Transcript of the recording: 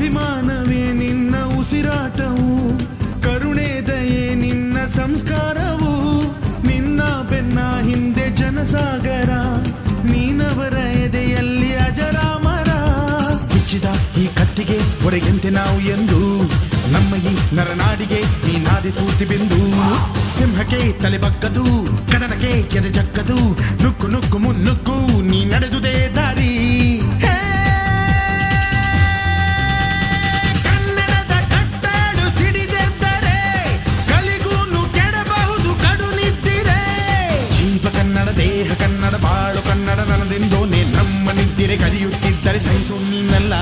ಅಭಿಮಾನವೇ ನಿನ್ನ ಉಸಿರಾಟವು, ಕರುಣೆ ದಯೆ ನಿನ್ನ ಸಂಸ್ಕಾರವು, ನಿನ್ನ ಬೆನ್ನ ಹಿಂದೆ ಜನಸಾಗರ, ನೀನವರ ಎದೆಯಲ್ಲಿ ಅಜರಾಮರ. ಬಿಚ್ಚಿದ ಈ ಕತ್ತಿಗೆ ಒಡೆಯಂತೆ ನಾವು ಎಂದು, ನಮ್ಮ ಈ ನರನಾಡಿಗೆ ನೀನಾದಿ ಸ್ಫೂರ್ತಿ ಬಿಂದು. ಸಿಂಹಕ್ಕೆ ತಲೆ ಬಗ್ಗದು, ಕಡನಕ್ಕೆ ಎದೆ ಜಕ್ಕದು, ನುಕ್ಕು ನುಕ್ಕು ಮುನ್ನುಕ್ಕು ನೀ ನಡೆದುದೇ ದಾರಿ. ಕನ್ನಡದ ಕಟ್ಟಾಡು ಸಿಡಿದೆದ್ದರೆ ಕಲಿಗೂನು ಕೆಡಬಹುದು ಕಡು ನಿದ್ದಿರೆ. ಜೀವ ಕನ್ನಡ, ದೇಹ ಕನ್ನಡ, ಬಾಳು ಕನ್ನಡ, ನನದೆಂದೋನೆ ನಮ್ಮ ನಿದ್ದಿರೆ ಕಲಿಯುತ್ತಿದ್ದರೆ ಸಹಿಸು ನೀನಲ್ಲ.